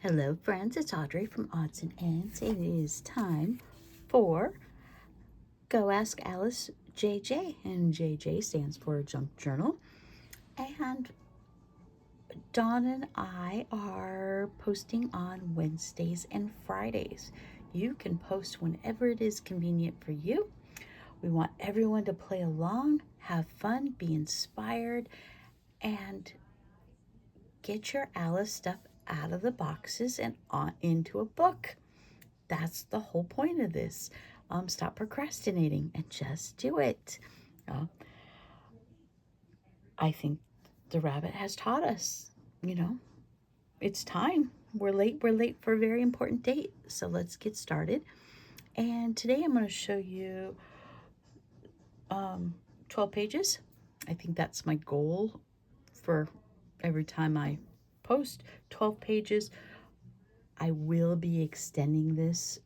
Hello friends, it's Audrey from Odds and Ends. It is time for Go Ask Alice JJ, and JJ stands for Junk Journal. And Dawn and I are posting on Wednesdays and Fridays. You can post whenever it is convenient for you. We want everyone to play along, have fun, be inspired, and get your Alice stuff out of the boxes and on into a book. That's the whole point of this. Stop procrastinating and just do it. Uh, I think the rabbit has taught us, it's time. We're late. We're late for a very important date. So let's get started. And today I'm going to show you 12 pages. I think that's my goal for every time I post 12 pages. I will be extending this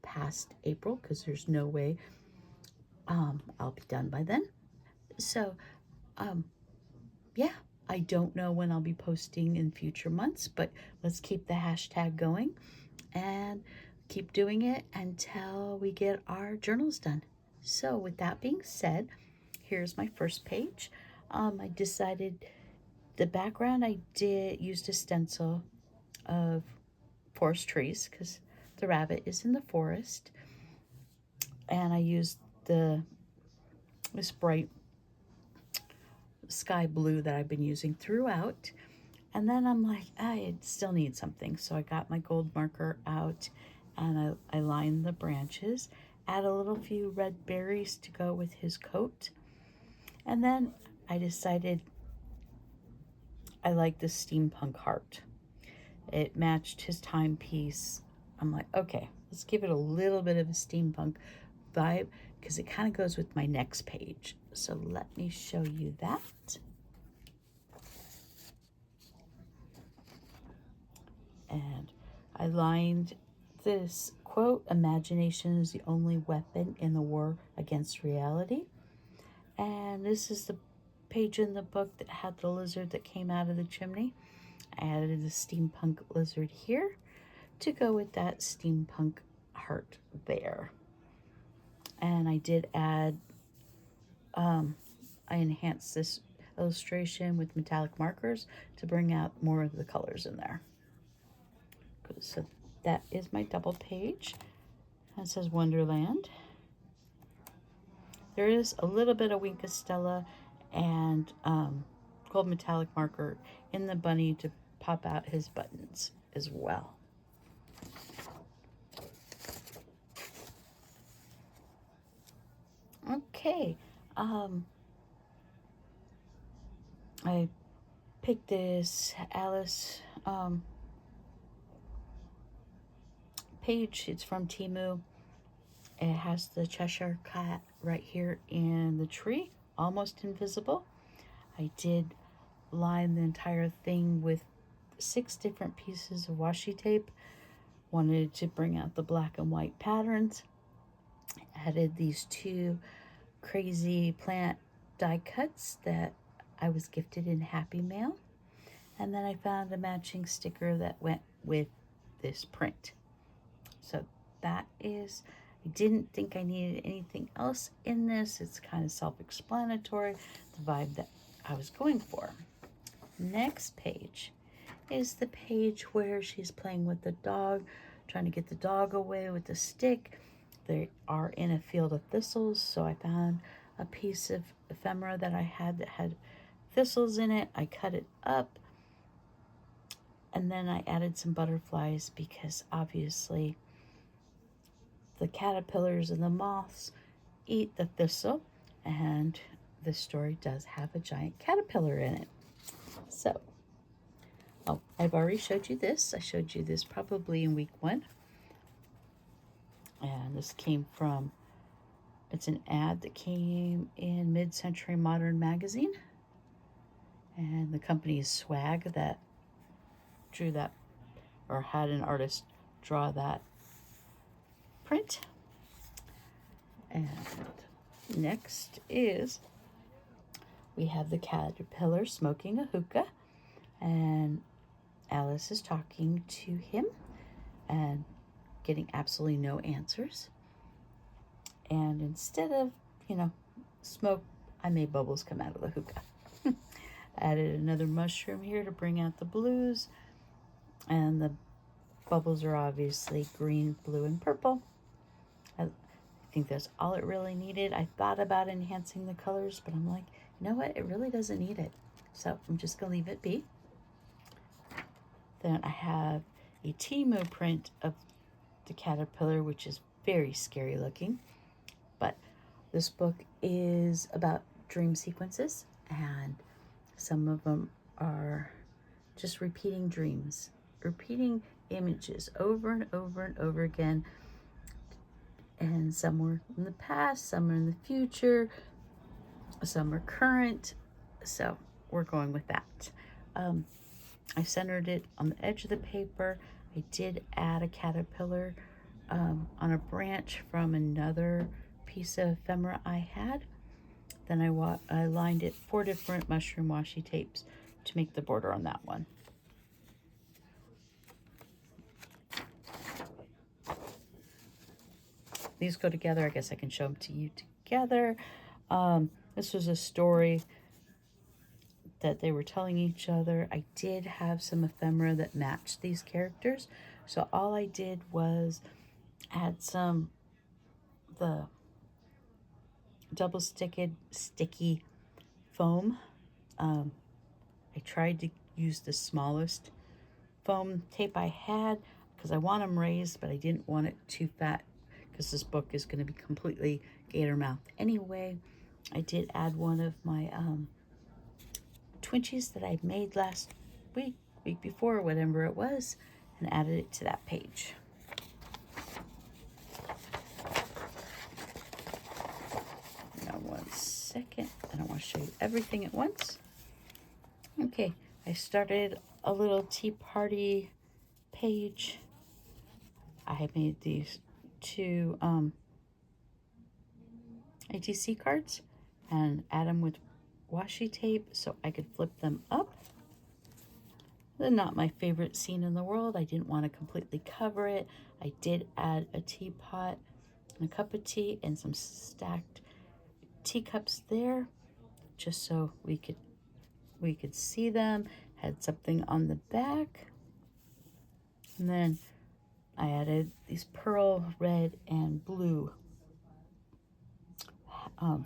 past April because there's no way I'll be done by then. So, yeah, I don't know when I'll be posting in future months, but let's keep the hashtag going and keep doing it until we get our journals done. So, with that being said, here's my first page. I decided the background I used a stencil of forest trees because the rabbit is in the forest, and I used this bright sky blue that I've been using throughout. And then I'm like, I still need something. So I got my gold marker out and I lined the branches, add a little few red berries to go with his coat. And then I decided I like the steampunk heart. It matched his timepiece. I'm like, okay, let's give it a little bit of a steampunk vibe because it kind of goes with my next page. So let me show you that. And I lined this quote, "Imagination is the only weapon in the war against reality." And this is the page in the book that had the lizard that came out of the chimney. I added the steampunk lizard here to go with that steampunk heart there. And I did add, I enhanced this illustration with metallic markers to bring out more of the colors in there. So that is my double page. It says Wonderland. There is a little bit of Wink of Stella and gold metallic marker in the bunny to pop out his buttons as well. Okay, I picked this Alice page. It's from Temu. It has the Cheshire Cat right here in the tree, almost invisible. I did line the entire thing with 6 different pieces of washi tape. Wanted to bring out the black and white patterns. Added these 2 crazy plant die cuts that I was gifted in Happy Mail. And then I found a matching sticker that went with this print. So that is, I didn't think I needed anything else in this. It's kind of self-explanatory, the vibe that I was going for. Next page is the page where she's playing with the dog, trying to get the dog away with the stick. They are in a field of thistles, so I found a piece of ephemera that I had that had thistles in it. I cut it up, and then I added some butterflies because obviously the caterpillars and the moths eat the thistle, and this story does have a giant caterpillar in it. So, I've already showed you this. I showed you this probably in week 1. And this came from, it's an ad that came in Mid-Century Modern magazine. And the company is Swag that drew that, or had an artist draw that print. And next is, we have the caterpillar smoking a hookah. And Alice is talking to him and getting absolutely no answers. And instead of, smoke, I made bubbles come out of the hookah. Added another mushroom here to bring out the blues. And the bubbles are obviously green, blue, and purple. I think that's all it really needed. I thought about enhancing the colors, but I'm like, you know what? It really doesn't need it. So I'm just going to leave it be. Then I have a Temu print of the caterpillar, which is very scary looking. But this book is about dream sequences, and some of them are just repeating dreams, repeating images over and over and over again. And some were in the past, some are in the future, some are current. So we're going with that. I centered it on the edge of the paper. I did add a caterpillar on a branch from another piece of ephemera I had. Then I lined it 4 different mushroom washi tapes to make the border on that one. These go together. I guess I can show them to you together. This was a story that they were telling each other. I did have some ephemera that matched these characters. So all I did was add the double sticky foam. I tried to use the smallest foam tape I had because I want them raised, but I didn't want it too fat because this book is going to be completely gator mouth anyway. I did add one of my Twinchies that I made last week before, whatever it was, and added it to that page. Now, 1 second. I don't want to show you everything at once. Okay, I started a little tea party page. I made these 2 ATC cards and add them with washi tape so I could flip them up. They're not my favorite scene in the world. I didn't want to completely cover it. I did add a teapot and a cup of tea and some stacked teacups there just so we could see them. Had something on the back. And then I added these pearl, red, and blue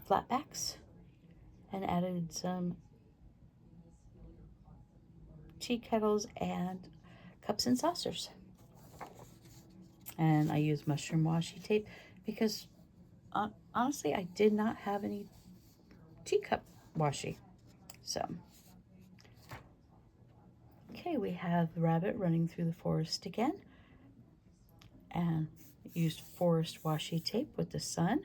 flatbacks and added some tea kettles and cups and saucers. And I used mushroom washi tape because honestly, I did not have any teacup washi. So, okay, we have the rabbit running through the forest again. And used forest washi tape with the sun.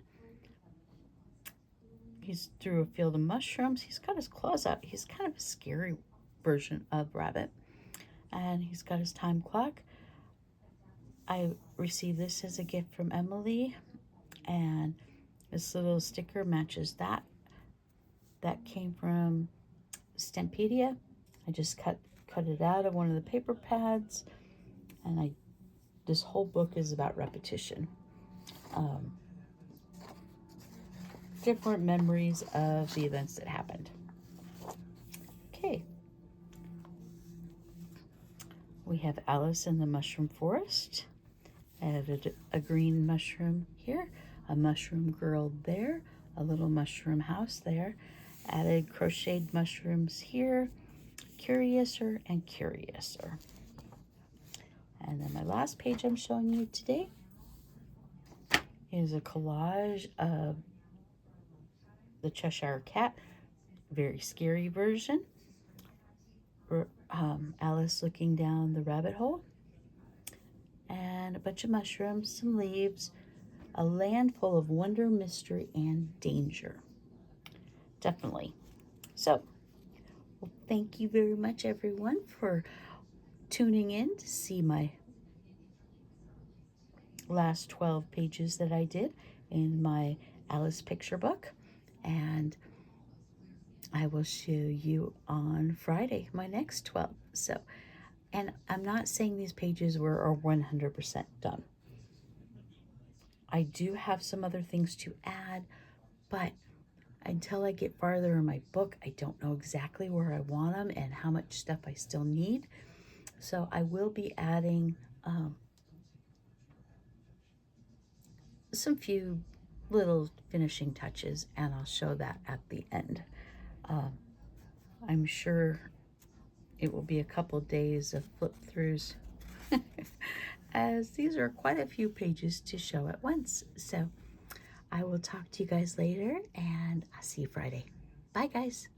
He's through a field of mushrooms. He's got his claws out. He's kind of a scary version of Rabbit. And he's got his time clock. I received this as a gift from Emily. And this little sticker matches that. That came from Stampedia. I just cut it out of one of the paper pads. And this whole book is about repetition. Different memories of the events that happened. Okay. We have Alice in the Mushroom Forest. Added a green mushroom here, a mushroom girl there, a little mushroom house there. Added crocheted mushrooms here, Curiouser and Curiouser. And then my last page I'm showing you today is a collage of the Cheshire Cat, very scary version. Alice looking down the rabbit hole, and a bunch of mushrooms, some leaves, a land full of wonder, mystery, and danger. Definitely. So, well, thank you very much, everyone, for tuning in to see my last 12 pages that I did in my Alice picture book. And I will show you on Friday my next 12. So And I'm not saying these pages are 100% done. I do have some other things to add, but until I get farther in my book, I don't know exactly where I want them and how much stuff I still need. So I will be adding some few little finishing touches, and I'll show that at the end. I'm sure it will be a couple days of flip throughs as these are quite a few pages to show at once. So I will talk to you guys later, and I'll see you Friday. Bye, guys.